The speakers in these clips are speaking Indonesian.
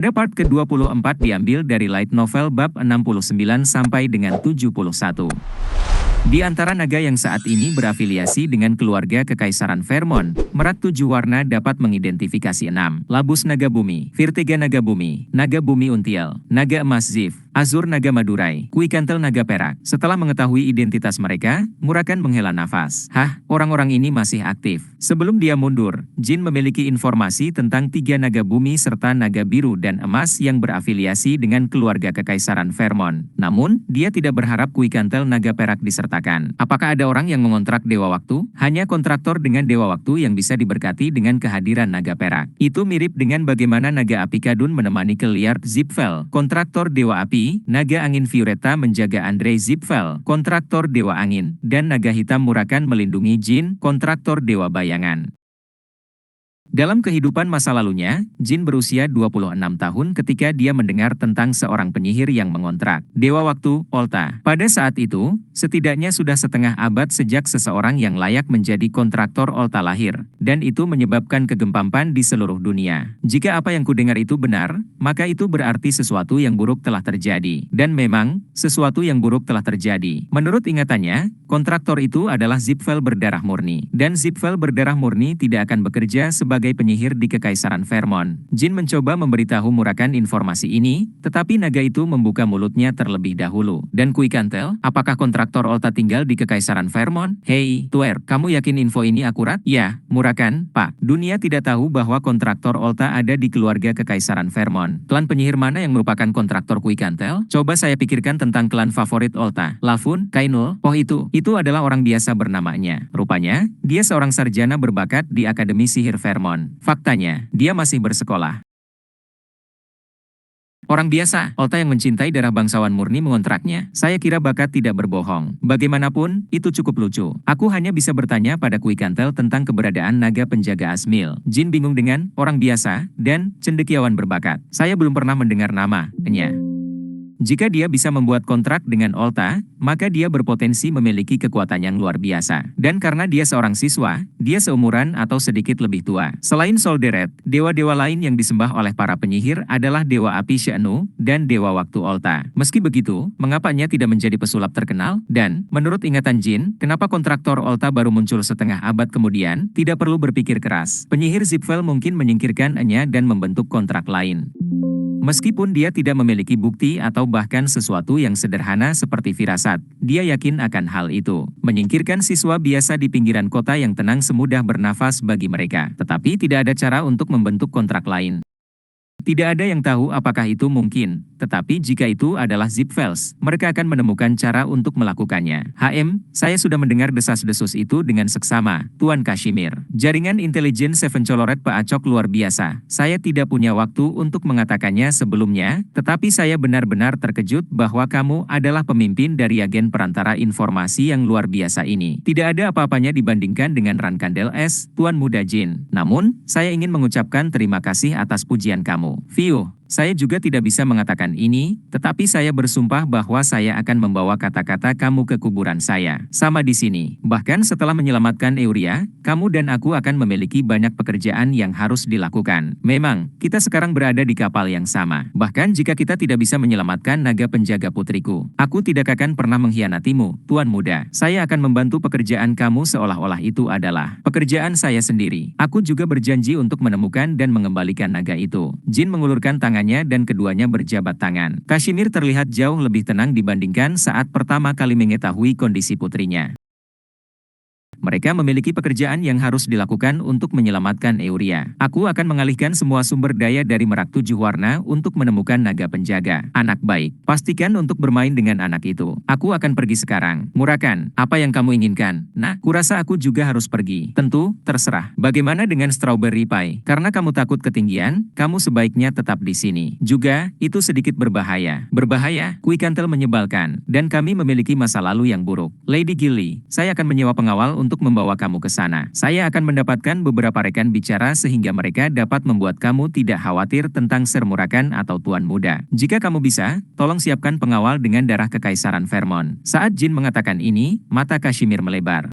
Pada part ke-24 diambil dari light novel bab 69 sampai dengan 71. Di antara naga yang saat ini berafiliasi dengan keluarga Kekaisaran Vermont, Merak Tujuh Warna dapat mengidentifikasi 6. Labus Naga Bumi, Virtega Naga Bumi, Naga Bumi Untiel, Naga Emas Zif, Azur Naga Madurai, Kuikantel Naga Perak. Setelah mengetahui identitas mereka, Murakan menghela nafas. Hah, orang-orang ini masih aktif. Sebelum dia mundur, Jin memiliki informasi tentang 3 naga bumi serta naga biru dan emas yang berafiliasi dengan keluarga Kekaisaran Vermont. Namun, dia tidak berharap Kuikantel Naga Perak disertakan. Apakah ada orang yang mengontrak Dewa Waktu? Hanya kontraktor dengan Dewa Waktu yang bisa diberkati dengan kehadiran Naga Perak. Itu mirip dengan bagaimana Naga Api Kadun menemani Keliard Zipfel, kontraktor Dewa Api, Naga Angin Violeta menjaga Andre Zipfel, kontraktor Dewa Angin, dan Naga Hitam Murakan melindungi Jin, kontraktor Dewa Bayangan. Dalam kehidupan masa lalunya, Jin berusia 26 tahun ketika dia mendengar tentang seorang penyihir yang mengontrak Dewa Waktu, Olta. Pada saat itu, setidaknya sudah setengah abad sejak seseorang yang layak menjadi kontraktor Olta lahir, dan itu menyebabkan kegempampan di seluruh dunia. Jika apa yang kudengar itu benar, maka itu berarti sesuatu yang buruk telah terjadi. Dan memang, sesuatu yang buruk telah terjadi. Menurut ingatannya, kontraktor itu adalah Zipfel berdarah murni, dan Zipfel berdarah murni tidak akan bekerja sebagai penyihir di Kekaisaran Vermont. Jin mencoba memberitahu Murakan informasi ini, tetapi naga itu membuka mulutnya terlebih dahulu. Dan Kuikantel, apakah kontraktor Olta tinggal di Kekaisaran Vermont? Hei, Tuer, kamu yakin info ini akurat? Ya, Murakan, Pak. Dunia tidak tahu bahwa kontraktor Olta ada di keluarga Kekaisaran Vermont. Klan penyihir mana yang merupakan kontraktor Kuikantel? Coba saya pikirkan tentang klan favorit Olta. Lafun, Kainul, oh itu adalah orang biasa bernamanya. Rupanya, dia seorang sarjana berbakat di Akademi Sihir Vermont. Faktanya, dia masih bersekolah. Orang biasa, Olta yang mencintai darah bangsawan murni mengontraknya. Saya kira bakat tidak berbohong. Bagaimanapun, itu cukup lucu. Aku hanya bisa bertanya pada Kuikantel tentang keberadaan naga penjaga Asmil. Jin bingung dengan orang biasa dan cendekiawan berbakat. Saya belum pernah mendengar namanya. Jika dia bisa membuat kontrak dengan Olta, maka dia berpotensi memiliki kekuatan yang luar biasa. Dan karena dia seorang siswa, dia seumuran atau sedikit lebih tua. Selain Solderet, dewa-dewa lain yang disembah oleh para penyihir adalah Dewa Api Sheenu dan Dewa Waktu Olta. Meski begitu, mengapanya tidak menjadi pesulap terkenal? Dan, menurut ingatan Jin, kenapa kontraktor Olta baru muncul setengah abad kemudian? Tidak perlu berpikir keras. Penyihir Zipfel mungkin menyingkirkannya dan membentuk kontrak lain. Meskipun dia tidak memiliki bukti atau bahkan sesuatu yang sederhana seperti firasat, dia yakin akan hal itu. Menyingkirkan siswa biasa di pinggiran kota yang tenang semudah bernafas bagi mereka. Tetapi tidak ada cara untuk membentuk kontrak lain. Tidak ada yang tahu apakah itu mungkin, tetapi jika itu adalah Zipfels, mereka akan menemukan cara untuk melakukannya. Saya sudah mendengar desas-desus itu dengan seksama, Tuan Kashimir. Jaringan intelijen Seven Colored Paacok luar biasa. Saya tidak punya waktu untuk mengatakannya sebelumnya, tetapi saya benar-benar terkejut bahwa kamu adalah pemimpin dari agen perantara informasi yang luar biasa ini. Tidak ada apa-apanya dibandingkan dengan Rankandel S, Tuan Muda Jin. Namun, saya ingin mengucapkan terima kasih atas pujian kamu. Saya juga tidak bisa mengatakan ini, tetapi saya bersumpah bahwa saya akan membawa kata-kata kamu ke kuburan saya. Sama di sini. Bahkan setelah menyelamatkan Euria, kamu dan aku akan memiliki banyak pekerjaan yang harus dilakukan. Memang, kita sekarang berada di kapal yang sama. Bahkan jika kita tidak bisa menyelamatkan naga penjaga putriku, aku tidak akan pernah mengkhianatimu, Tuan Muda. Saya akan membantu pekerjaan kamu seolah-olah itu adalah pekerjaan saya sendiri. Aku juga berjanji untuk menemukan dan mengembalikan naga itu. Jin mengulurkan tangannya dan keduanya berjabat tangan. Kashimir terlihat jauh lebih tenang dibandingkan saat pertama kali mengetahui kondisi putrinya. Mereka memiliki pekerjaan yang harus dilakukan untuk menyelamatkan Euria. Aku akan mengalihkan semua sumber daya dari Merak Tujuh Warna untuk menemukan naga penjaga. Anak baik, pastikan untuk bermain dengan anak itu. Aku akan pergi sekarang. Murakan, apa yang kamu inginkan? Nah, kurasa aku juga harus pergi. Tentu, terserah. Bagaimana dengan Strawberry Pie? Karena kamu takut ketinggian, kamu sebaiknya tetap di sini. Juga, itu sedikit berbahaya. Berbahaya? Kuikantel menyebalkan. Dan kami memiliki masa lalu yang buruk. Lady Gilly, saya akan menyewa pengawal untuk membawa kamu ke sana. Saya akan mendapatkan beberapa rekan bicara sehingga mereka dapat membuat kamu tidak khawatir tentang Ser Murakan atau Tuan Muda. Jika kamu bisa, tolong siapkan pengawal dengan darah Kekaisaran Vermont. Saat Jin mengatakan ini, mata Kashimir melebar.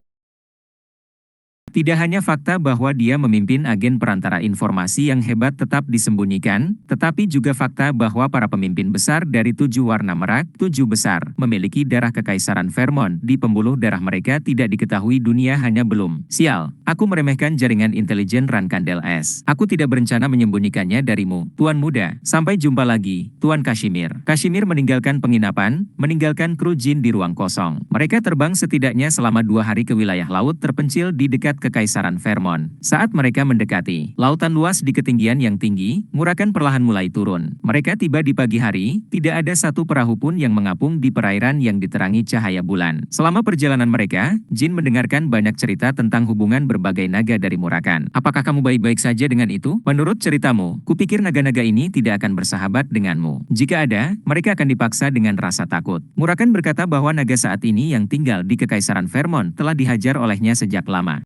Tidak hanya fakta bahwa dia memimpin agen perantara informasi yang hebat tetap disembunyikan, tetapi juga fakta bahwa para pemimpin besar dari 7 warna merak, 7 besar, memiliki darah kekaisaran Vermont di pembuluh darah mereka tidak diketahui dunia hanya belum. Sial, aku meremehkan jaringan intelijen Rankandel S. Aku tidak berencana menyembunyikannya darimu, Tuan Muda. Sampai jumpa lagi, Tuan Kashmir. Kashmir meninggalkan penginapan, meninggalkan kru Jin di ruang kosong. Mereka terbang setidaknya selama 2 hari ke wilayah laut terpencil di dekat Kekaisaran Vermont. Saat mereka mendekati lautan luas di ketinggian yang tinggi, Murakan perlahan mulai turun. Mereka tiba di pagi hari, tidak ada satu perahu pun yang mengapung di perairan yang diterangi cahaya bulan. Selama perjalanan mereka, Jin mendengarkan banyak cerita tentang hubungan berbagai naga dari Murakan. Apakah kamu baik-baik saja dengan itu? Menurut ceritamu, kupikir naga-naga ini tidak akan bersahabat denganmu. Jika ada, mereka akan dipaksa dengan rasa takut. Murakan berkata bahwa naga saat ini yang tinggal di Kekaisaran Vermont telah dihajar olehnya sejak lama.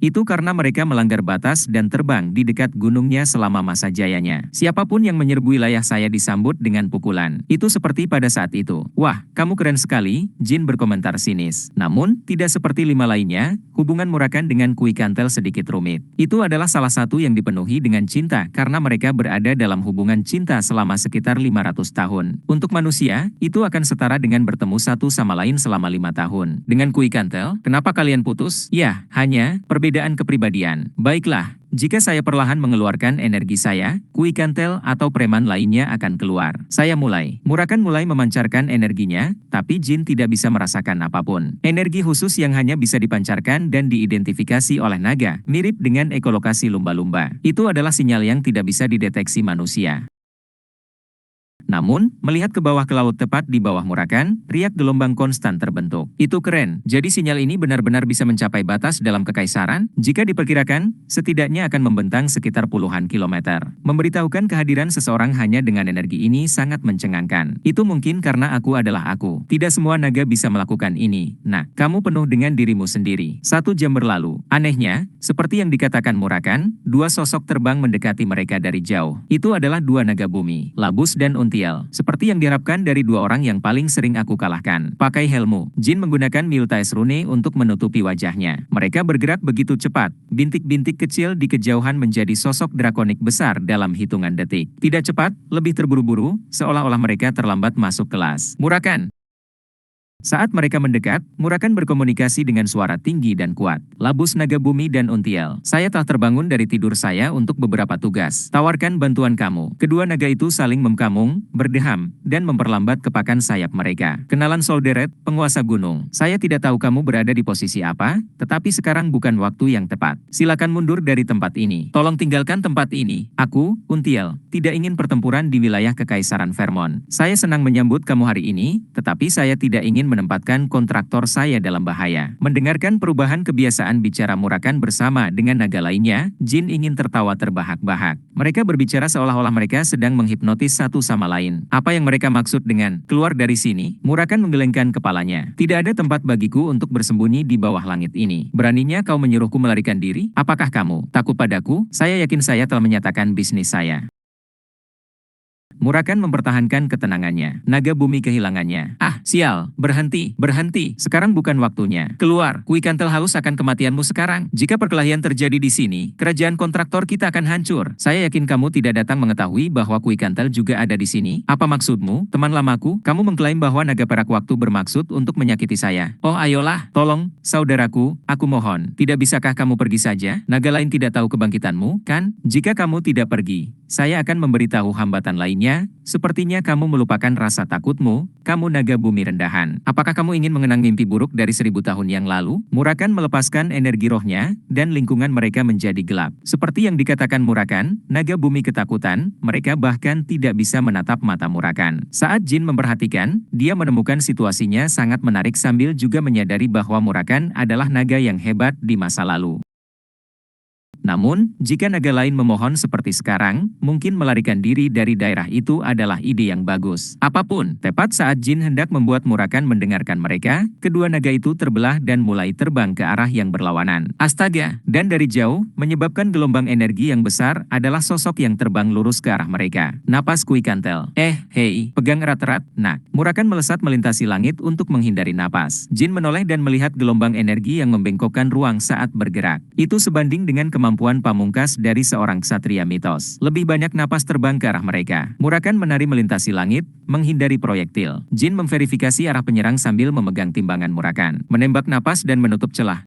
Itu karena mereka melanggar batas dan terbang di dekat gunungnya selama masa jayanya. Siapapun yang menyerbu wilayah saya disambut dengan pukulan. Itu seperti pada saat itu. Wah, kamu keren sekali, Jin berkomentar sinis. Namun, tidak seperti 5 lainnya, hubungan Murakan dengan Kui Kantel sedikit rumit. Itu adalah salah satu yang dipenuhi dengan cinta karena mereka berada dalam hubungan cinta selama sekitar 500 tahun. Untuk manusia, itu akan setara dengan bertemu satu sama lain selama 5 tahun. Dengan Kui Kantel, kenapa kalian putus? Ya, hanya perbedaan kepribadian. Baiklah, jika saya perlahan mengeluarkan energi saya, Kui Kantel atau preman lainnya akan keluar. Saya mulai. Murakan mulai memancarkan energinya, tapi Jin tidak bisa merasakan apapun. Energi khusus yang hanya bisa dipancarkan dan diidentifikasi oleh naga, mirip dengan ekolokasi lumba-lumba. Itu adalah sinyal yang tidak bisa dideteksi manusia. Namun, melihat ke bawah ke laut tepat di bawah Murakan, riak gelombang konstan terbentuk. Itu keren. Jadi sinyal ini benar-benar bisa mencapai batas dalam kekaisaran? Jika diperkirakan, setidaknya akan membentang sekitar puluhan kilometer. Memberitahukan kehadiran seseorang hanya dengan energi ini sangat mencengangkan. Itu mungkin karena aku adalah aku. Tidak semua naga bisa melakukan ini. Nah, kamu penuh dengan dirimu sendiri. 1 jam berlalu. Anehnya, seperti yang dikatakan Murakan, 2 sosok terbang mendekati mereka dari jauh. Itu adalah 2 naga bumi, Labus dan Untiel. Seperti yang diharapkan dari 2 orang yang paling sering aku kalahkan. Pakai helmu. Jin menggunakan Miltais Rune untuk menutupi wajahnya. Mereka bergerak begitu cepat. Bintik-bintik kecil di kejauhan menjadi sosok drakonik besar dalam hitungan detik. Tidak cepat, lebih terburu-buru, seolah-olah mereka terlambat masuk kelas. Murakan! Saat mereka mendekat, Murakan berkomunikasi dengan suara tinggi dan kuat. Labus naga bumi dan Untiel, saya telah terbangun dari tidur saya untuk beberapa tugas. Tawarkan bantuan kamu. Kedua naga itu saling memkamung, berdeham, dan memperlambat kepakan sayap mereka. Kenalan Solderet, penguasa gunung. Saya tidak tahu kamu berada di posisi apa, tetapi sekarang bukan waktu yang tepat. Silakan mundur dari tempat ini. Tolong tinggalkan tempat ini. Aku, Untiel, tidak ingin pertempuran di wilayah Kekaisaran Vermont. Saya senang menyambut kamu hari ini, tetapi saya tidak ingin menempatkan kontraktor saya dalam bahaya. Mendengarkan perubahan kebiasaan bicara Murakan bersama dengan naga lainnya, Jin ingin tertawa terbahak-bahak. Mereka berbicara seolah-olah mereka sedang menghipnotis satu sama lain. Apa yang mereka maksud dengan keluar dari sini? Murakan menggelengkan kepalanya. Tidak ada tempat bagiku untuk bersembunyi di bawah langit ini. Beraninya kau menyuruhku melarikan diri? Apakah kamu takut padaku? Saya yakin saya telah menyatakan bisnis saya. Murakan mempertahankan ketenangannya. Naga bumi kehilangannya. Ah, sial. Berhenti. Berhenti. Sekarang bukan waktunya. Keluar. Kui Kantel haus akan kematianmu sekarang. Jika perkelahian terjadi di sini, kerajaan kontraktor kita akan hancur. Saya yakin kamu tidak datang mengetahui bahwa Kui Kantel juga ada di sini. Apa maksudmu, teman lamaku? Kamu mengklaim bahwa naga perak waktu bermaksud untuk menyakiti saya. Oh ayolah, tolong, saudaraku, aku mohon. Tidak bisakah kamu pergi saja? Naga lain tidak tahu kebangkitanmu, kan? Jika kamu tidak pergi, saya akan memberitahu hambatan lainnya. Sepertinya kamu melupakan rasa takutmu, kamu naga bumi rendahan. Apakah kamu ingin mengenang mimpi buruk dari 1000 tahun yang lalu? Murakan melepaskan energi rohnya, dan lingkungan mereka menjadi gelap. Seperti yang dikatakan Murakan, naga bumi ketakutan, mereka bahkan tidak bisa menatap mata Murakan. Saat Jin memperhatikan, dia menemukan situasinya sangat menarik sambil juga menyadari bahwa Murakan adalah naga yang hebat di masa lalu. Namun, jika naga lain memohon seperti sekarang, mungkin melarikan diri dari daerah itu adalah ide yang bagus. Apapun, tepat saat Jin hendak membuat Murakan mendengarkan mereka, kedua naga itu terbelah dan mulai terbang ke arah yang berlawanan. Astaga! Dan dari jauh, menyebabkan gelombang energi yang besar adalah sosok yang terbang lurus ke arah mereka. Napas Kui Kantel. Hei, pegang erat-erat. Nah, Murakan melesat melintasi langit untuk menghindari napas. Jin menoleh dan melihat gelombang energi yang membengkokkan ruang saat bergerak. Itu sebanding dengan kemampuan pamungkas dari seorang ksatria mitos. Lebih banyak napas terbang ke arah mereka. Murakan menari melintasi langit, menghindari proyektil. Jin memverifikasi arah penyerang sambil memegang timbangan Murakan. Menembak napas dan menutup celah.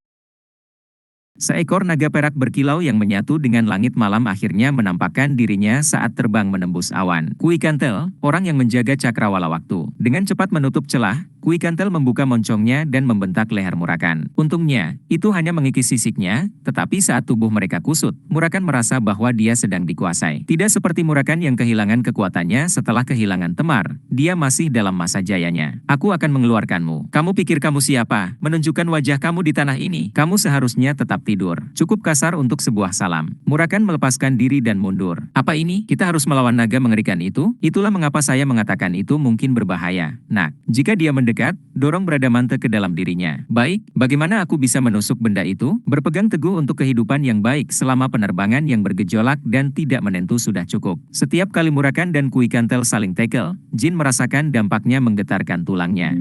Seekor naga perak berkilau yang menyatu dengan langit malam akhirnya menampakkan dirinya saat terbang menembus awan. Kui Kantel, orang yang menjaga cakrawala waktu, dengan cepat menutup celah. Kui Kantel membuka moncongnya dan membentak leher Murakan. Untungnya, itu hanya mengikis sisiknya, tetapi saat tubuh mereka kusut, Murakan merasa bahwa dia sedang dikuasai. Tidak seperti Murakan yang kehilangan kekuatannya setelah kehilangan Temar, dia masih dalam masa jayanya. Aku akan mengeluarkanmu. Kamu pikir kamu siapa? Menunjukkan wajah kamu di tanah ini. Kamu seharusnya tetap tidur. Cukup kasar untuk sebuah salam. Murakan melepaskan diri dan mundur. Apa ini? Kita harus melawan naga mengerikan itu? Itulah mengapa saya mengatakan itu mungkin berbahaya. Nah, jika dia mendekat, dorong Bradamante ke dalam dirinya. Baik, bagaimana aku bisa menusuk benda itu? Berpegang teguh untuk kehidupan yang baik selama penerbangan yang bergejolak dan tidak menentu sudah cukup. Setiap kali Murakan dan Kui Kantel saling tackle, Jin merasakan dampaknya menggetarkan tulangnya.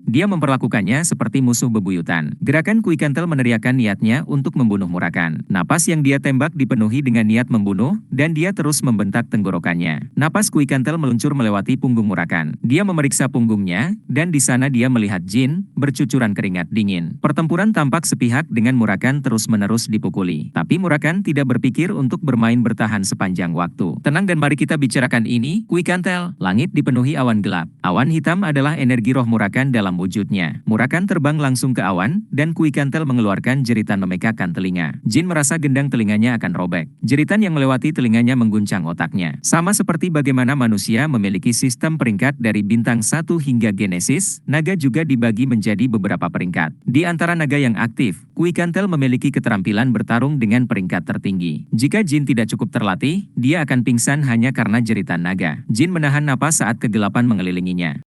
Dia memperlakukannya seperti musuh bebuyutan. Gerakan Kui Kantel meneriakkan niatnya untuk membunuh Murakan. Napas yang dia tembak dipenuhi dengan niat membunuh, dan dia terus membentak tenggorokannya. Napas Kui Kantel meluncur melewati punggung Murakan. Dia memeriksa punggungnya, dan di sana dia melihat Jin, bercucuran keringat dingin. Pertempuran tampak sepihak dengan Murakan terus-menerus dipukuli. Tapi Murakan tidak berpikir untuk bermain bertahan sepanjang waktu. Tenang dan mari kita bicarakan ini, Kui Kantel. Langit dipenuhi awan gelap. Awan hitam adalah energi roh Murakan dalam wujudnya. Murakan terbang langsung ke awan, dan Kui Kantel mengeluarkan jeritan memekakkan telinga. Jin merasa gendang telinganya akan robek. Jeritan yang melewati telinganya mengguncang otaknya. Sama seperti bagaimana manusia memiliki sistem peringkat dari bintang 1 hingga Genesis, naga juga dibagi menjadi beberapa peringkat. Di antara naga yang aktif, Kui Kantel memiliki keterampilan bertarung dengan peringkat tertinggi. Jika Jin tidak cukup terlatih, dia akan pingsan hanya karena jeritan naga. Jin menahan napas saat kegelapan mengelilinginya.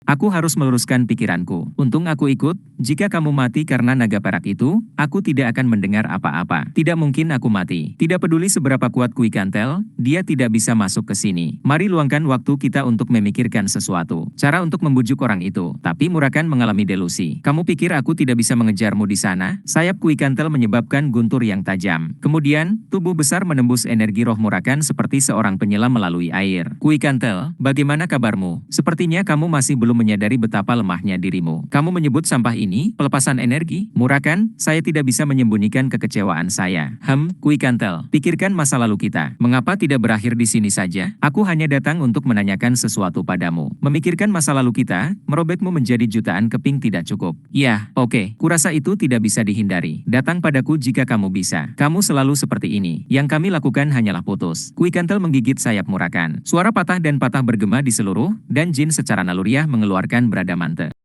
Aku harus meluruskan pikiranku. Untung aku ikut, jika kamu mati karena naga perak itu, aku tidak akan mendengar apa-apa. Tidak mungkin aku mati. Tidak peduli seberapa kuat Kui Kantel, dia tidak bisa masuk ke sini. Mari luangkan waktu kita untuk memikirkan sesuatu. Cara untuk membujuk orang itu. Tapi Murakan mengalami delusi. Kamu pikir aku tidak bisa mengejarmu di sana? Sayap Kui Kantel menyebabkan guntur yang tajam. Kemudian, tubuh besar menembus energi roh Murakan seperti seorang penyelam melalui air. Kui Kantel, bagaimana kabarmu? Sepertinya kamu masih belum menyadari betapa lemahnya dirimu. Kamu menyebut sampah ini pelepasan energi? Murakan, saya tidak bisa menyembunyikan kekecewaan saya. Kui Kantel, pikirkan masa lalu kita. Mengapa tidak berakhir di sini saja? Aku hanya datang untuk menanyakan sesuatu padamu. Memikirkan masa lalu kita, merobekmu menjadi jutaan keping tidak cukup. Ya, oke. Kurasa itu tidak bisa dihindari. Datang padaku jika kamu bisa. Kamu selalu seperti ini. Yang kami lakukan hanyalah putus. Kui Kantel menggigit sayap Murakan. Suara patah dan patah bergema di seluruh, dan Jin secara naluriah mengeluarkan Bradamante.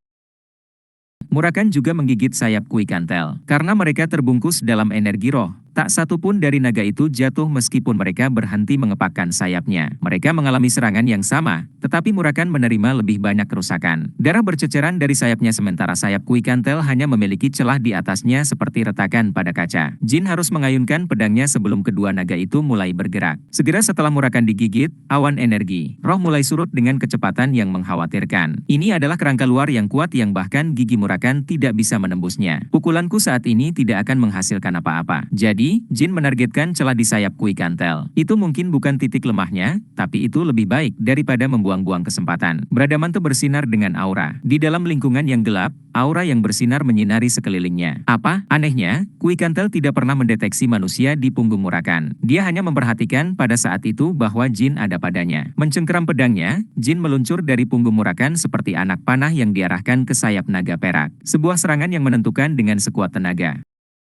Murakan juga menggigit sayap Kui Kantel. Karena mereka terbungkus dalam energi roh, tak satu pun dari naga itu jatuh meskipun mereka berhenti mengepakkan sayapnya. Mereka mengalami serangan yang sama, tetapi Murakan menerima lebih banyak kerusakan. Darah berceceran dari sayapnya sementara sayap Kui Kantel hanya memiliki celah di atasnya seperti retakan pada kaca. Jin harus mengayunkan pedangnya sebelum kedua naga itu mulai bergerak. Segera setelah Murakan digigit, awan energi roh mulai surut dengan kecepatan yang mengkhawatirkan. Ini adalah kerangka luar yang kuat yang bahkan gigi Murakan tidak bisa menembusnya. Pukulanku saat ini tidak akan menghasilkan apa-apa. Jadi, Jin menargetkan celah di sayap Kui Kantel. Itu mungkin bukan titik lemahnya, tapi itu lebih baik daripada membuang-buang kesempatan. Bradamante bersinar dengan aura. Di dalam lingkungan yang gelap, aura yang bersinar menyinari sekelilingnya. Apa? Anehnya, Kui Kantel tidak pernah mendeteksi manusia di punggung Murakan. Dia hanya memperhatikan pada saat itu bahwa Jin ada padanya. Mencengkeram pedangnya, Jin meluncur dari punggung Murakan seperti anak panah yang diarahkan ke sayap naga perak. Sebuah serangan yang menentukan dengan sekuat tenaga.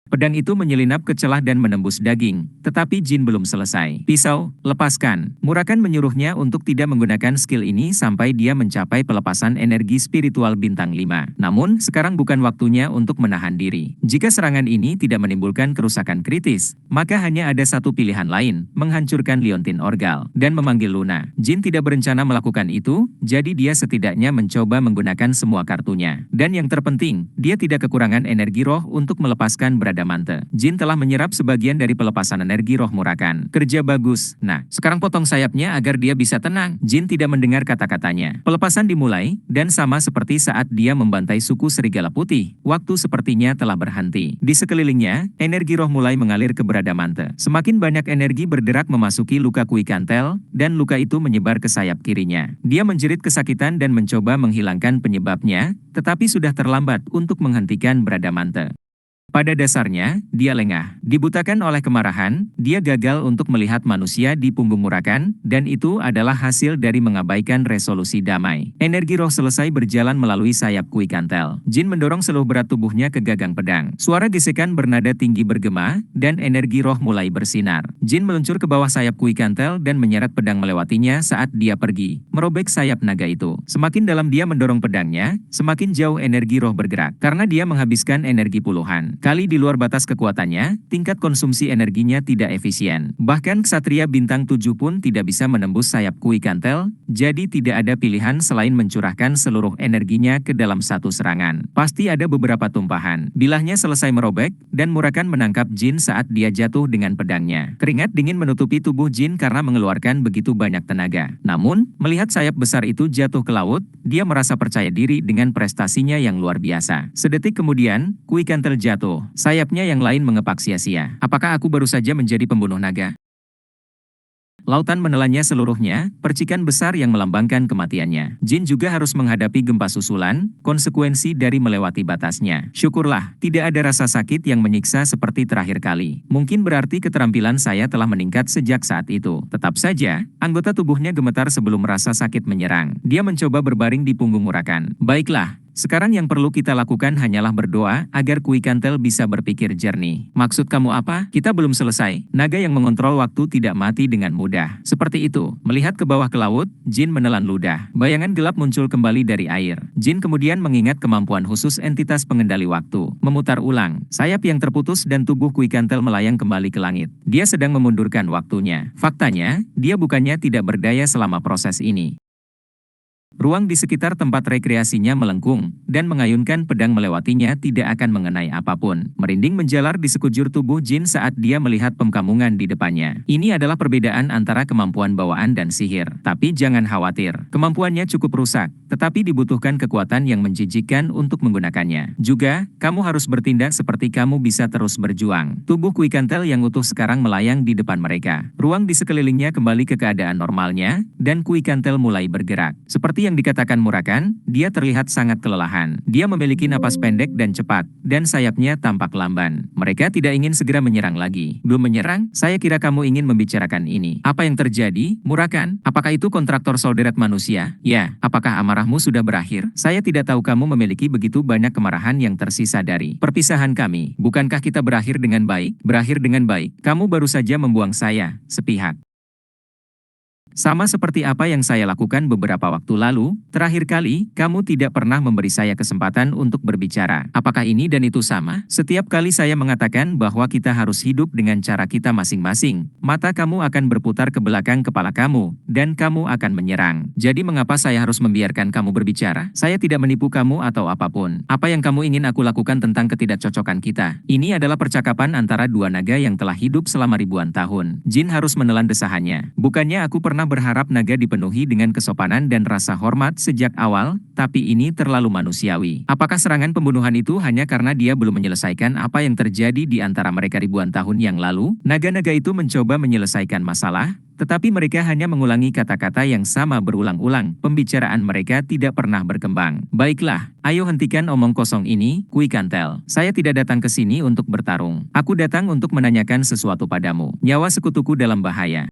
Pedang itu menyelinap ke celah dan menembus daging, tetapi Jin belum selesai. Pisau, lepaskan. Murakan menyuruhnya untuk tidak menggunakan skill ini sampai dia mencapai pelepasan energi spiritual bintang 5. Namun, sekarang bukan waktunya untuk menahan diri. Jika serangan ini tidak menimbulkan kerusakan kritis, maka hanya ada satu pilihan lain, menghancurkan Liontin Orgal, dan memanggil Luna. Jin tidak berencana melakukan itu, jadi dia setidaknya mencoba menggunakan semua kartunya. Dan yang terpenting, dia tidak kekurangan energi roh untuk melepaskan Bradamante. Jin telah menyerap sebagian dari pelepasan energi roh Murakan. Kerja bagus. Nah, sekarang potong sayapnya agar dia bisa tenang. Jin tidak mendengar kata-katanya. Pelepasan dimulai, dan sama seperti saat dia membantai suku serigala putih, waktu sepertinya telah berhenti. Di sekelilingnya, energi roh mulai mengalir ke Bradamante. Semakin banyak energi berderak memasuki luka Kuikantel, dan luka itu menyebar ke sayap kirinya. Dia menjerit kesakitan dan mencoba menghilangkan penyebabnya, tetapi sudah terlambat untuk menghentikan Bradamante. Pada dasarnya, dia lengah. Dibutakan oleh kemarahan, dia gagal untuk melihat manusia di punggung Murakan, dan itu adalah hasil dari mengabaikan resolusi damai. Energi roh selesai berjalan melalui sayap Kuikantel. Jin mendorong seluruh berat tubuhnya ke gagang pedang. Suara gesekan bernada tinggi bergema, dan energi roh mulai bersinar. Jin meluncur ke bawah sayap Kuikantel dan menyeret pedang melewatinya saat dia pergi, merobek sayap naga itu. Semakin dalam dia mendorong pedangnya, semakin jauh energi roh bergerak. Karena dia menghabiskan energi puluhan kali di luar batas kekuatannya, tingkat konsumsi energinya tidak efisien. Bahkan Ksatria bintang 7 pun tidak bisa menembus sayap Kuikantel, jadi tidak ada pilihan selain mencurahkan seluruh energinya ke dalam satu serangan. Pasti ada beberapa tumpahan. Bilahnya selesai merobek, dan Murakan menangkap Jin saat dia jatuh dengan pedangnya. Keringat dingin menutupi tubuh Jin karena mengeluarkan begitu banyak tenaga. Namun, melihat sayap besar itu jatuh ke laut, dia merasa percaya diri dengan prestasinya yang luar biasa. Sedetik kemudian, Kuikantel jatuh. Sayapnya yang lain mengepak sia-sia. Apakah aku baru saja menjadi pembunuh naga? Lautan menelannya seluruhnya, percikan besar yang melambangkan kematiannya. Jin juga harus menghadapi gempa susulan, konsekuensi dari melewati batasnya. Syukurlah, tidak ada rasa sakit yang menyiksa seperti terakhir kali. Mungkin berarti keterampilan saya telah meningkat sejak saat itu. Tetap saja, anggota tubuhnya gemetar sebelum rasa sakit menyerang. Dia mencoba berbaring di punggung Murakan. Baiklah. Sekarang yang perlu kita lakukan hanyalah berdoa agar Kuikantel bisa berpikir jernih. Maksud kamu apa? Kita belum selesai. Naga yang mengontrol waktu tidak mati dengan mudah. Seperti itu. Melihat ke bawah ke laut, Jin menelan ludah. Bayangan gelap muncul kembali dari air. Jin kemudian mengingat kemampuan khusus entitas pengendali waktu. Memutar ulang. Sayap yang terputus dan tubuh Kuikantel melayang kembali ke langit. Dia sedang memundurkan waktunya. Faktanya, dia bukannya tidak berdaya selama proses ini. Ruang di sekitar tempat rekreasinya melengkung, dan mengayunkan pedang melewatinya tidak akan mengenai apapun. Merinding menjalar di sekujur tubuh Jin saat dia melihat pemkamungan di depannya. Ini adalah perbedaan antara kemampuan bawaan dan sihir. Tapi jangan khawatir, kemampuannya cukup rusak, tetapi dibutuhkan kekuatan yang menjijikkan untuk menggunakannya. Juga, kamu harus bertindak seperti kamu bisa terus berjuang. Tubuh Kuikantel yang utuh sekarang melayang di depan mereka. Ruang di sekelilingnya kembali ke keadaan normalnya, dan Kuikantel mulai bergerak. Seperti yang dikatakan Murakan, dia terlihat sangat kelelahan. Dia memiliki napas pendek dan cepat, dan sayapnya tampak lamban. Mereka tidak ingin segera menyerang lagi. Belum menyerang? Saya kira kamu ingin membicarakan ini. Apa yang terjadi, Murakan? Apakah itu kontraktor solderet manusia? Ya, apakah amarahmu sudah berakhir? Saya tidak tahu kamu memiliki begitu banyak kemarahan yang tersisa dari perpisahan kami. Bukankah kita berakhir dengan baik? Berakhir dengan baik. Kamu baru saja membuang saya, sepihak. Sama seperti apa yang saya lakukan beberapa waktu lalu, terakhir kali, kamu tidak pernah memberi saya kesempatan untuk berbicara. Apakah ini dan itu sama? Setiap kali saya mengatakan bahwa kita harus hidup dengan cara kita masing-masing, mata kamu akan berputar ke belakang kepala kamu, dan kamu akan menyerang. Jadi mengapa saya harus membiarkan kamu berbicara? Saya tidak menipu kamu atau apapun. Apa yang kamu ingin aku lakukan tentang ketidakcocokan kita? Ini adalah percakapan antara dua naga yang telah hidup selama ribuan tahun. Jin harus menelan desahannya. Bukannya aku pernah berharap naga dipenuhi dengan kesopanan dan rasa hormat sejak awal, tapi ini terlalu manusiawi. Apakah serangan pembunuhan itu hanya karena dia belum menyelesaikan apa yang terjadi di antara mereka ribuan tahun yang lalu? Naga-naga itu mencoba menyelesaikan masalah, tetapi mereka hanya mengulangi kata-kata yang sama berulang-ulang. Pembicaraan mereka tidak pernah berkembang. Baiklah, ayo hentikan omong kosong ini, Kuikantel. Saya tidak datang ke sini untuk bertarung. Aku datang untuk menanyakan sesuatu padamu. Nyawa sekutuku dalam bahaya.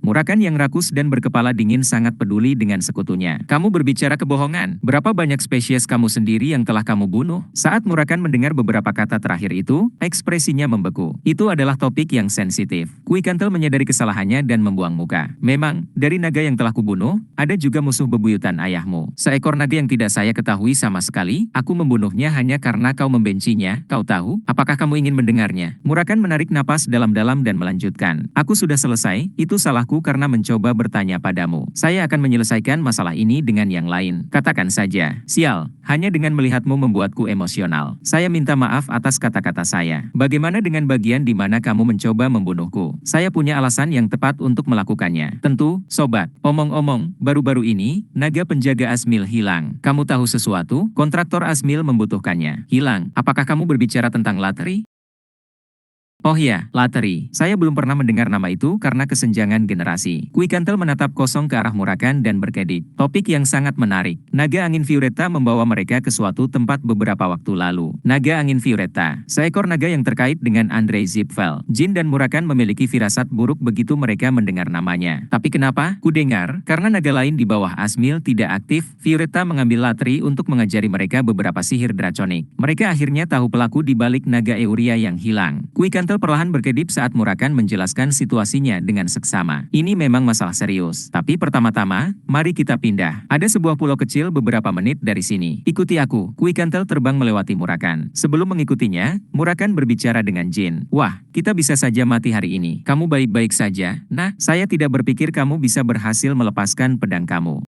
Murakan yang rakus dan berkepala dingin sangat peduli dengan sekutunya. Kamu berbicara kebohongan. Berapa banyak spesies kamu sendiri yang telah kamu bunuh? Saat Murakan mendengar beberapa kata terakhir itu, ekspresinya membeku. Itu adalah topik yang sensitif. Kui Kantel menyadari kesalahannya dan membuang muka. Memang, dari naga yang telah kubunuh, ada juga musuh bebuyutan ayahmu. Seekor naga yang tidak saya ketahui sama sekali, aku membunuhnya hanya karena kau membencinya. Kau tahu? Apakah kamu ingin mendengarnya? Murakan menarik napas dalam-dalam dan melanjutkan. Aku sudah selesai, itu salahku karena mencoba bertanya padamu. Saya akan menyelesaikan masalah ini dengan yang lain. Katakan saja. Sial, hanya dengan melihatmu membuatku emosional. Saya minta maaf atas kata-kata saya. Bagaimana dengan bagian di mana kamu mencoba membunuhku? Saya punya alasan yang tepat untuk melakukannya. Tentu, sobat. Omong-omong, baru-baru ini, naga penjaga Asmil hilang. Kamu tahu sesuatu? Kontraktor Asmil membutuhkannya. Hilang. Apakah kamu berbicara tentang Latri? Oh ya, Latri. Saya belum pernah mendengar nama itu karena kesenjangan generasi. Kui Kantel menatap kosong ke arah Murakan dan berkedip. Topik yang sangat menarik. Naga angin Violeta membawa mereka ke suatu tempat beberapa waktu lalu. Naga angin Violeta, seekor naga yang terkait dengan Andrei Zipfel. Jin dan Murakan memiliki firasat buruk begitu mereka mendengar namanya. Tapi kenapa? Ku dengar, karena naga lain di bawah Asmil tidak aktif, Violeta mengambil Latri untuk mengajari mereka beberapa sihir draconik. Mereka akhirnya tahu pelaku di balik naga Euria yang hilang. Kui Kantel perlahan berkedip saat Murakan menjelaskan situasinya dengan seksama. Ini memang masalah serius. Tapi pertama-tama, mari kita pindah. Ada sebuah pulau kecil beberapa menit dari sini. Ikuti aku. Kui Kantel terbang melewati Murakan. Sebelum mengikutinya, Murakan berbicara dengan Jin. Wah, kita bisa saja mati hari ini. Kamu baik-baik saja. Nah, saya tidak berpikir kamu bisa berhasil melepaskan pedang kamu.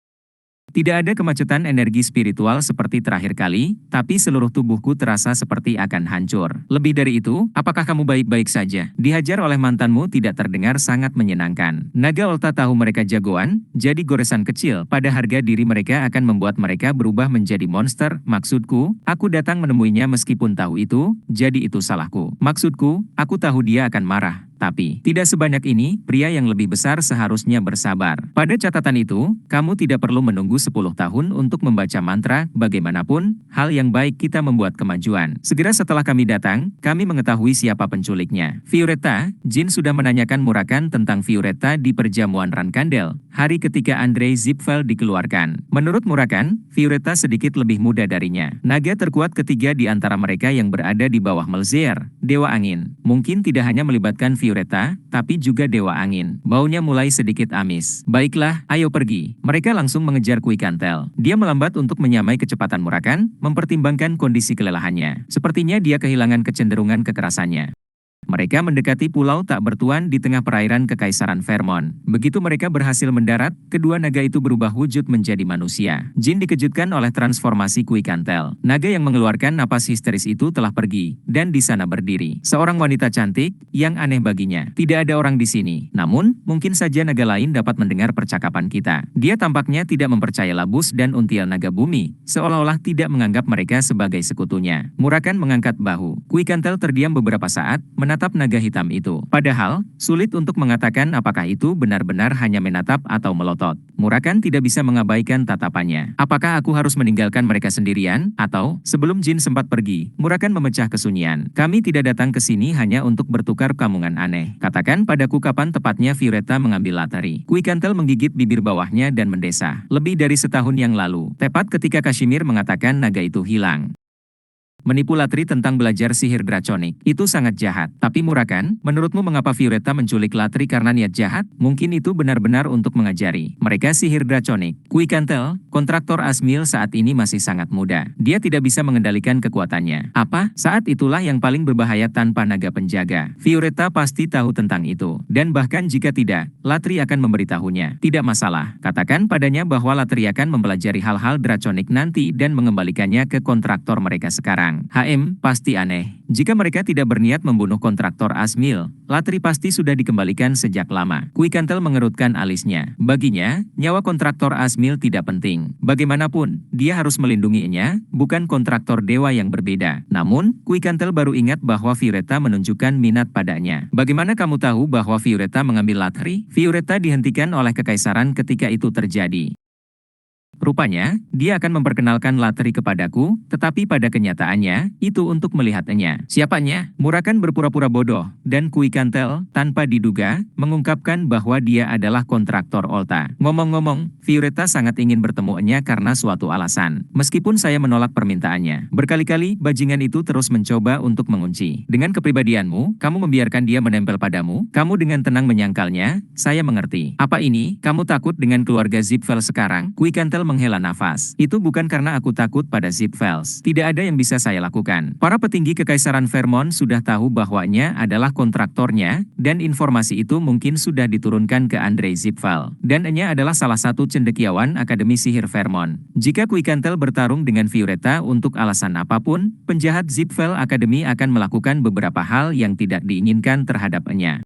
Tidak ada kemacetan energi spiritual seperti terakhir kali, tapi seluruh tubuhku terasa seperti akan hancur. Lebih dari itu, apakah kamu baik-baik saja? Dihajar oleh mantanmu tidak terdengar sangat menyenangkan. Naga Olta tahu mereka jagoan, jadi goresan kecil pada harga diri mereka akan membuat mereka berubah menjadi monster. Maksudku, aku datang menemuinya meskipun tahu itu, jadi itu salahku. Maksudku, aku tahu dia akan marah. Tapi, tidak sebanyak ini, pria yang lebih besar seharusnya bersabar. Pada catatan itu, kamu tidak perlu menunggu 10 tahun untuk membaca mantra, bagaimanapun, hal yang baik kita membuat kemajuan. Segera setelah kami datang, kami mengetahui siapa penculiknya. Violeta, Jin sudah menanyakan Murakan tentang Violeta di perjamuan Rankandel, hari ketika Andrei Zipfel dikeluarkan. Menurut Murakan, Violeta sedikit lebih muda darinya. Naga terkuat ketiga di antara mereka yang berada di bawah Melzir, Dewa Angin. Mungkin tidak hanya melibatkan Violeta, tapi juga Dewa Angin. Baunya mulai sedikit amis. Baiklah, ayo pergi. Mereka langsung mengejar Kui Kantel. Dia melambat untuk menyamai kecepatan Murakan, mempertimbangkan kondisi kelelahannya. Sepertinya dia kehilangan kecenderungan kekerasannya. Mereka mendekati pulau tak bertuan di tengah perairan Kekaisaran Vermont. Begitu mereka berhasil mendarat, kedua naga itu berubah wujud menjadi manusia. Jin dikejutkan oleh transformasi Kui Kantel. Naga yang mengeluarkan napas histeris itu telah pergi, dan di sana berdiri seorang wanita cantik, yang aneh baginya. Tidak ada orang di sini. Namun, mungkin saja naga lain dapat mendengar percakapan kita. Dia tampaknya tidak mempercaya Labus dan Untiel Naga Bumi, seolah-olah tidak menganggap mereka sebagai sekutunya. Murakan mengangkat bahu. Kui Kantel terdiam beberapa saat, menatap naga hitam itu. Padahal, sulit untuk mengatakan apakah itu benar-benar hanya menatap atau melotot. Murakan tidak bisa mengabaikan tatapannya. Apakah aku harus meninggalkan mereka sendirian? Atau, sebelum Jin sempat pergi, Murakan memecah kesunyian. Kami tidak datang ke sini hanya untuk bertukar kamungan aneh. Katakan padaku kapan tepatnya Violeta mengambil Latari. Kui Kantel menggigit bibir bawahnya dan mendesah. Lebih dari setahun yang lalu, tepat ketika Kashmir mengatakan naga itu hilang. Menipu Latri tentang belajar sihir draconik, itu sangat jahat. Tapi Murakan, menurutmu mengapa Violeta menculik Latri karena niat jahat? Mungkin itu benar-benar untuk mengajari mereka sihir draconik. Kui Kantel, kontraktor Asmil saat ini masih sangat muda. Dia tidak bisa mengendalikan kekuatannya. Apa? Saat itulah yang paling berbahaya tanpa naga penjaga. Violeta pasti tahu tentang itu. Dan bahkan jika tidak, Latri akan memberitahunya. Tidak masalah. Katakan padanya bahwa Latri akan mempelajari hal-hal draconik nanti dan mengembalikannya ke kontraktor mereka sekarang. Pasti aneh. Jika mereka tidak berniat membunuh kontraktor Asmil, Latri pasti sudah dikembalikan sejak lama. Kui Kantel mengerutkan alisnya. Baginya, nyawa kontraktor Asmil tidak penting. Bagaimanapun, dia harus melindunginya, bukan kontraktor dewa yang berbeda. Namun, Kui Kantel baru ingat bahwa Violeta menunjukkan minat padanya. Bagaimana kamu tahu bahwa Violeta mengambil Latri? Violeta dihentikan oleh kekaisaran ketika itu terjadi. Rupanya, dia akan memperkenalkan Latri kepadaku, tetapi pada kenyataannya, itu untuk melihatnya. Siapanya? Murakan berpura-pura bodoh, dan Kui Kantel, tanpa diduga, mengungkapkan bahwa dia adalah kontraktor Olta. Ngomong-ngomong, Violeta sangat ingin bertemunya karena suatu alasan. Meskipun saya menolak permintaannya, berkali-kali bajingan itu terus mencoba untuk mengunci. Dengan kepribadianmu, kamu membiarkan dia menempel padamu, kamu dengan tenang menyangkalnya, saya mengerti. Apa ini, kamu takut dengan keluarga Zipfel sekarang? Kui Kantel menghela nafas. Itu bukan karena aku takut pada Zipfels. Tidak ada yang bisa saya lakukan. Para petinggi Kekaisaran Vermont sudah tahu bahwanya adalah kontraktornya, dan informasi itu mungkin sudah diturunkan ke Andrei Zipfel. Dan Enya adalah salah satu cendekiawan Akademi Sihir Vermont. Jika Kui Kantel bertarung dengan Violeta untuk alasan apapun, penjahat Zipfel Academy akan melakukan beberapa hal yang tidak diinginkan terhadap Enya.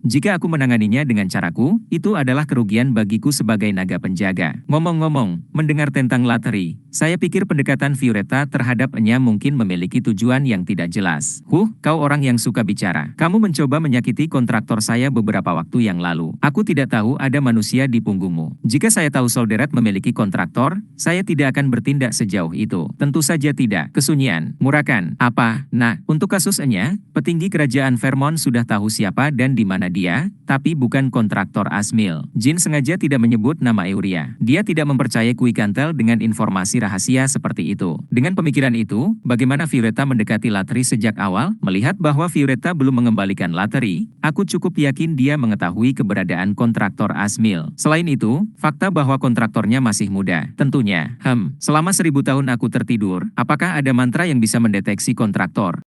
Jika aku menanganinya dengan caraku, itu adalah kerugian bagiku sebagai naga penjaga. Ngomong-ngomong, mendengar tentang Latri, saya pikir pendekatan Violeta terhadapnya mungkin memiliki tujuan yang tidak jelas. Kau orang yang suka bicara. Kamu mencoba menyakiti kontraktor saya beberapa waktu yang lalu. Aku tidak tahu ada manusia di punggungmu. Jika saya tahu Solderet memiliki kontraktor, saya tidak akan bertindak sejauh itu. Tentu saja tidak. Kesunyian. Murakan. Apa? Nah, untuk kasusnya, petinggi kerajaan Vermont sudah tahu siapa dan di mana dia, tapi bukan kontraktor Asmil. Jin sengaja tidak menyebut nama Euria. Dia tidak mempercayai Kui Kantel dengan informasi rahasia seperti itu. Dengan pemikiran itu, bagaimana Violeta mendekati Latri sejak awal? Melihat bahwa Violeta belum mengembalikan Latri, aku cukup yakin dia mengetahui keberadaan kontraktor Asmil. Selain itu, fakta bahwa kontraktornya masih muda. Tentunya, selama 1000 tahun aku tertidur, apakah ada mantra yang bisa mendeteksi kontraktor?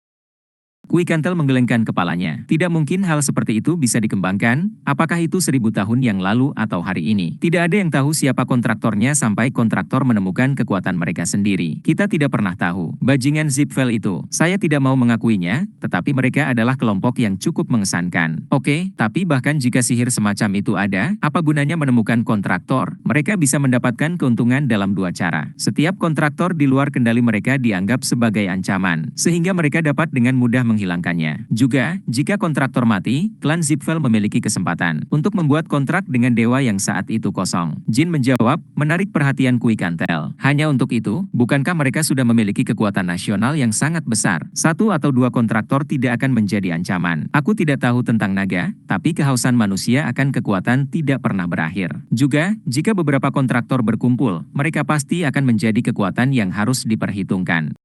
Kui Kantel menggelengkan kepalanya. Tidak mungkin hal seperti itu bisa dikembangkan, apakah itu 1000 tahun yang lalu atau hari ini. Tidak ada yang tahu siapa kontraktornya sampai kontraktor menemukan kekuatan mereka sendiri. Kita tidak pernah tahu. Bajingan Zipfel itu, saya tidak mau mengakuinya, tetapi mereka adalah kelompok yang cukup mengesankan. Oke, tapi bahkan jika sihir semacam itu ada, apa gunanya menemukan kontraktor? Mereka bisa mendapatkan keuntungan dalam dua cara. Setiap kontraktor di luar kendali mereka dianggap sebagai ancaman, sehingga mereka dapat dengan mudah menghilangkannya. Juga, jika kontraktor mati, klan Zipfel memiliki kesempatan untuk membuat kontrak dengan dewa yang saat itu kosong. Jin menjawab, menarik perhatian Kui Kantel. Hanya untuk itu, bukankah mereka sudah memiliki kekuatan nasional yang sangat besar? 1 atau 2 kontraktor tidak akan menjadi ancaman. Aku tidak tahu tentang naga, tapi kehausan manusia akan kekuatan tidak pernah berakhir. Juga, jika beberapa kontraktor berkumpul, mereka pasti akan menjadi kekuatan yang harus diperhitungkan.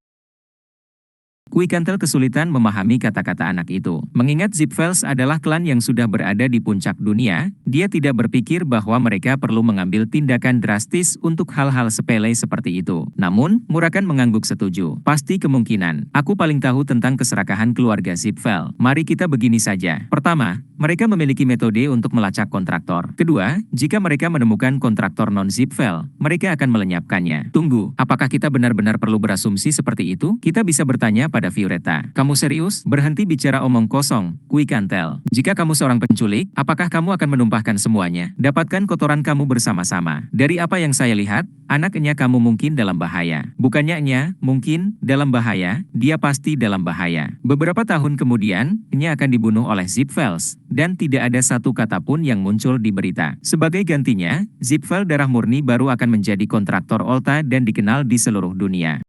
Kui Kantel kesulitan memahami kata-kata anak itu. Mengingat Zipfels adalah klan yang sudah berada di puncak dunia, dia tidak berpikir bahwa mereka perlu mengambil tindakan drastis untuk hal-hal sepele seperti itu. Namun, Murakan mengangguk setuju. Pasti kemungkinan. Aku paling tahu tentang keserakahan keluarga Zipfel. Mari kita begini saja. Pertama, mereka memiliki metode untuk melacak kontraktor. Kedua, jika mereka menemukan kontraktor non-Zipfel, mereka akan melenyapkannya. Tunggu, apakah kita benar-benar perlu berasumsi seperti itu? Kita bisa bertanya pada Violeta. Kamu serius? Berhenti bicara omong kosong, Kui Kantel. Jika kamu seorang penculik, apakah kamu akan menumpahkan semuanya? Dapatkan kotoran kamu bersama-sama. Dari apa yang saya lihat, anaknya kamu mungkin dalam bahaya. Bukannya Nya, mungkin, dalam bahaya, dia pasti dalam bahaya. Beberapa tahun kemudian, Nya akan dibunuh oleh Zipfels, dan tidak ada satu kata pun yang muncul di berita. Sebagai gantinya, Zipfel darah murni baru akan menjadi kontraktor Olta dan dikenal di seluruh dunia.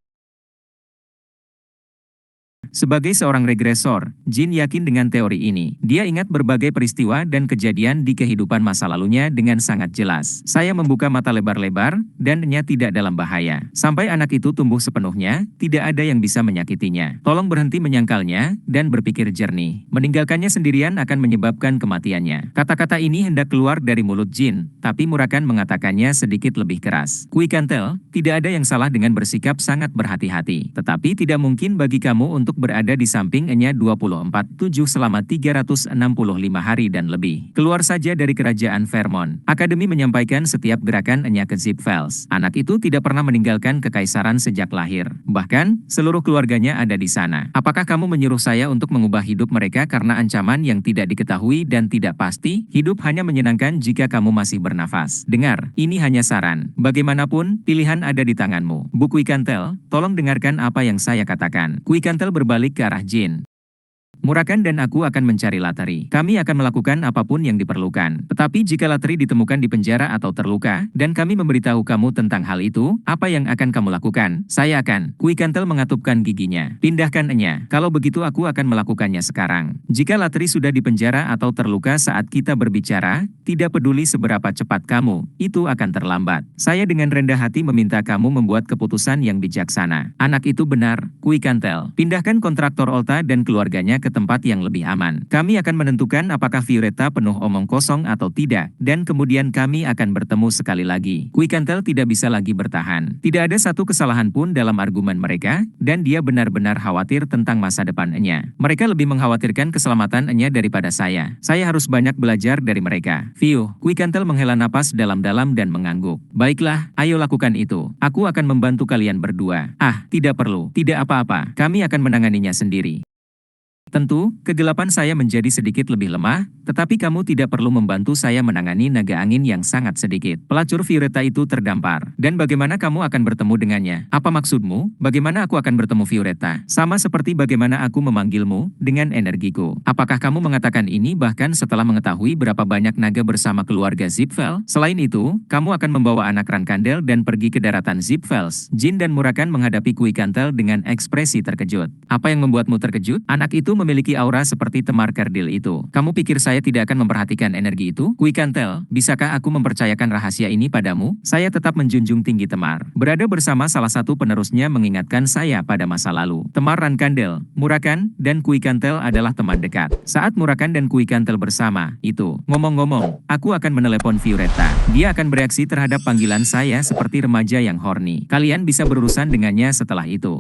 Sebagai seorang regresor, Jin yakin dengan teori ini. Dia ingat berbagai peristiwa dan kejadian di kehidupan masa lalunya dengan sangat jelas. Saya membuka mata lebar-lebar, dan Nya tidak dalam bahaya. Sampai anak itu tumbuh sepenuhnya, tidak ada yang bisa menyakitinya. Tolong berhenti menyangkalnya, dan berpikir jernih. Meninggalkannya sendirian akan menyebabkan kematiannya. Kata-kata ini hendak keluar dari mulut Jin, tapi Murakan mengatakannya sedikit lebih keras. Kui Kantel, tidak ada yang salah dengan bersikap sangat berhati-hati. Tetapi tidak mungkin bagi kamu untuk berada di samping Nya 24/7 selama 365 hari dan lebih. Keluar saja dari kerajaan Vermont. Akademi menyampaikan setiap gerakan Nya ke Zipfels. Anak itu tidak pernah meninggalkan kekaisaran sejak lahir. Bahkan, seluruh keluarganya ada di sana. Apakah kamu menyuruh saya untuk mengubah hidup mereka karena ancaman yang tidak diketahui dan tidak pasti? Hidup hanya menyenangkan jika kamu masih bernafas. Dengar, ini hanya saran. Bagaimanapun, pilihan ada di tanganmu. Bu Kui Kantel, tolong dengarkan apa yang saya katakan. Kui Kantel berbalik ke arah Jin. Murakan dan aku akan mencari Lateri. Kami akan melakukan apapun yang diperlukan. Tetapi jika Lateri ditemukan di penjara atau terluka, dan kami memberitahu kamu tentang hal itu, apa yang akan kamu lakukan? Saya akan. Kuikantel mengatupkan giginya. Pindahkan Enya. Kalau begitu aku akan melakukannya sekarang. Jika Lateri sudah di penjara atau terluka saat kita berbicara, tidak peduli seberapa cepat kamu, itu akan terlambat. Saya dengan rendah hati meminta kamu membuat keputusan yang bijaksana. Anak itu benar, Kuikantel. Pindahkan kontraktor Olta dan keluarganya ke tempat yang lebih aman. Kami akan menentukan apakah Violeta penuh omong kosong atau tidak, dan kemudian kami akan bertemu sekali lagi. Kuikantel tidak bisa lagi bertahan. Tidak ada satu kesalahan pun dalam argumen mereka, dan dia benar-benar khawatir tentang masa depan Enya. Mereka lebih mengkhawatirkan keselamatan Enya daripada saya. Saya harus banyak belajar dari mereka. View, Kuikantel menghela napas dalam-dalam dan mengangguk. Baiklah, ayo lakukan itu. Aku akan membantu kalian berdua. Ah, tidak perlu. Tidak apa-apa. Kami akan menanganinya sendiri. Tentu, kegelapan saya menjadi sedikit lebih lemah, tetapi kamu tidak perlu membantu saya menangani naga angin yang sangat sedikit. Pelacur Violeta itu terdampar. Dan bagaimana kamu akan bertemu dengannya? Apa maksudmu? Bagaimana aku akan bertemu Violeta? Sama seperti bagaimana aku memanggilmu, dengan energiku. Apakah kamu mengatakan ini bahkan setelah mengetahui berapa banyak naga bersama keluarga Zipfel? Selain itu, kamu akan membawa anak Rankandel dan pergi ke daratan Zipfels. Jin dan Murakan menghadapi Kuikantel dengan ekspresi terkejut. Apa yang membuatmu terkejut? Anak itu memiliki aura seperti Temar Kerdil itu. Kamu pikir saya tidak akan memperhatikan energi itu? Kuikantel, bisakah aku mempercayakan rahasia ini padamu? Saya tetap menjunjung tinggi Temar. Berada bersama salah satu penerusnya mengingatkan saya pada masa lalu. Temar Rankandel, Murakan, dan Kuikantel adalah teman dekat. Saat Murakan dan Kuikantel bersama, itu. Ngomong-ngomong, aku akan menelepon Violeta. Dia akan bereaksi terhadap panggilan saya seperti remaja yang horny. Kalian bisa berurusan dengannya setelah itu.